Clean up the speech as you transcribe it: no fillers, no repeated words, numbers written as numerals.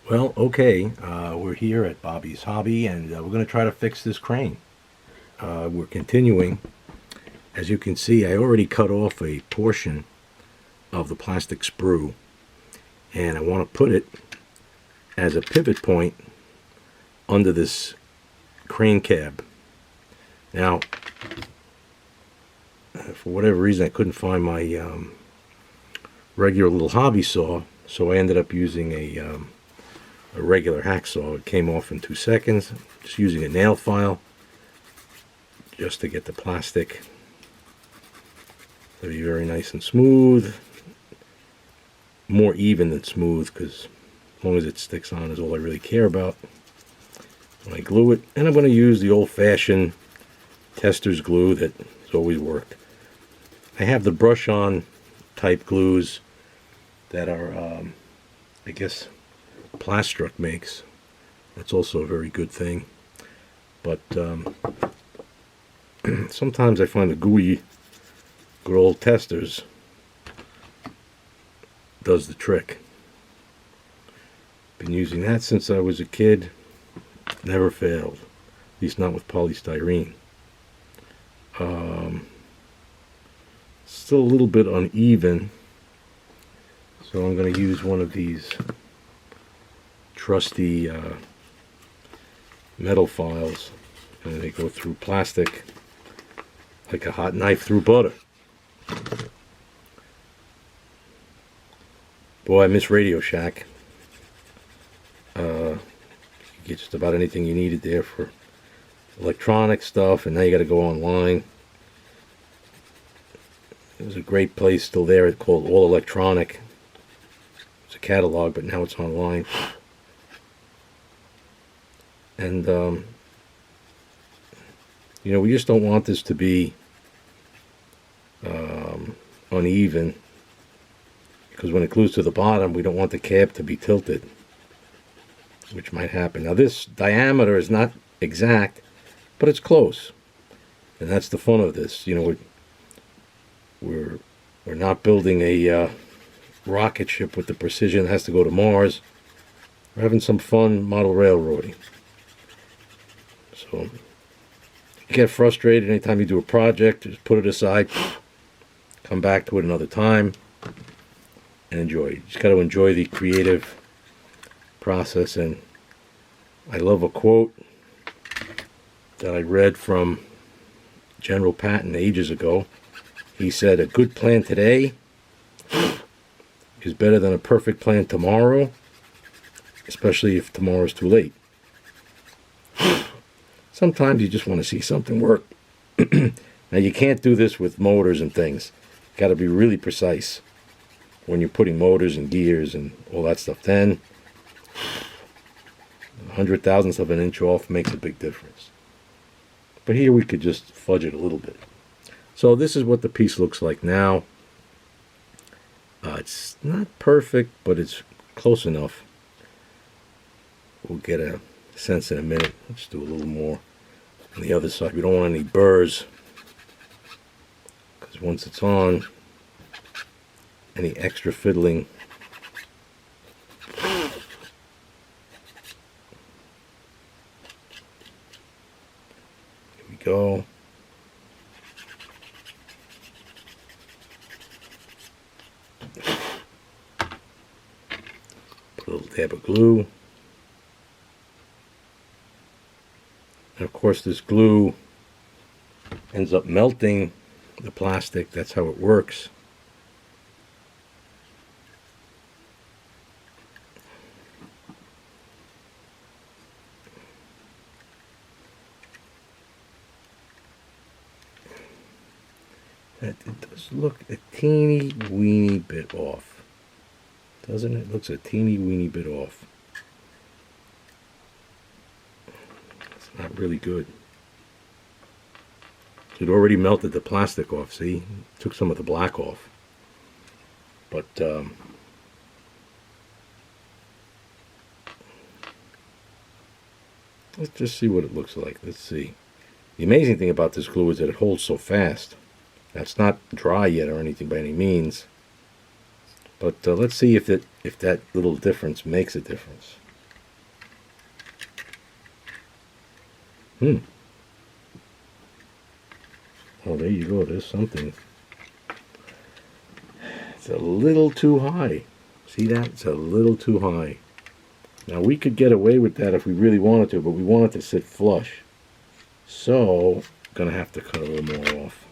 Well, okay, we're here at Bobby's Hobby, and we're going to try to fix this crane. We're continuing. As you can see, I already cut off a portion of the plastic sprue, and I want to put it as a pivot point under this crane cab. Now, for whatever reason, I couldn't find my regular little hobby saw, so I ended up using a regular hacksaw. It came off in 2 seconds, just using a nail file just to get the plastic to be very nice and smooth, more even than smooth, because as long as it sticks on is all I really care about when I glue it. And I'm going to use the old-fashioned tester's glue that has always worked. I have the brush-on type glues that are, I guess, Plastruck makes. That's also a very good thing. But sometimes I find the gooey, good old testers does the trick. Been using that since I was a kid. Never failed. At least not with polystyrene. Still a little bit uneven, so I'm going to use one of these trusty metal files, and they go through plastic like a hot knife through butter. Boy, I miss Radio Shack. You get just about anything you needed there for electronic stuff, and now you got to go online. There's a great place still there called All Electronic. It's a catalog, but now it's online. And, you know, we just don't want this to be uneven, because when it glues to the bottom, we don't want the cab to be tilted, which might happen. Now, this diameter is not exact, but it's close. And that's the fun of this. You know, we're not building a rocket ship with the precision that has to go to Mars. We're having some fun model railroading. So, you get frustrated anytime you do a project, just put it aside, come back to it another time, and enjoy. You just got to enjoy the creative process. And I love a quote that I read from General Patton ages ago. He said, "A good plan today is better than a perfect plan tomorrow, especially if tomorrow's too late." Sometimes you just want to see something work. Now, you can't do this with motors and things. You got to be really precise when you're putting motors and gears and all that stuff. Then, 100,000ths of an inch off makes a big difference. But here we could just fudge it a little bit. So this is what the piece looks like now. It's not perfect, but it's close enough. We'll get a sense in a minute. Let's do a little more on the other side. We don't want any burrs, because once it's on, any extra fiddling here we go. Put a little dab of glue. And of course, this glue ends up melting the plastic. That's how it works. It does look a teeny weeny bit off, doesn't it? It looks a teeny weeny bit off. It's not really good. It already melted the plastic off, see? Took some of the black off. But let's just see what it looks like. Let's see. The amazing thing about this glue is that it holds so fast. Now, it's not dry yet or anything by any means. But let's see if that little difference makes a difference. Oh, there you go. There's something. It's a little too high. See that? It's a little too high. Now we could get away with that if we really wanted to, but we want it to sit flush. So, gonna have to cut a little more off.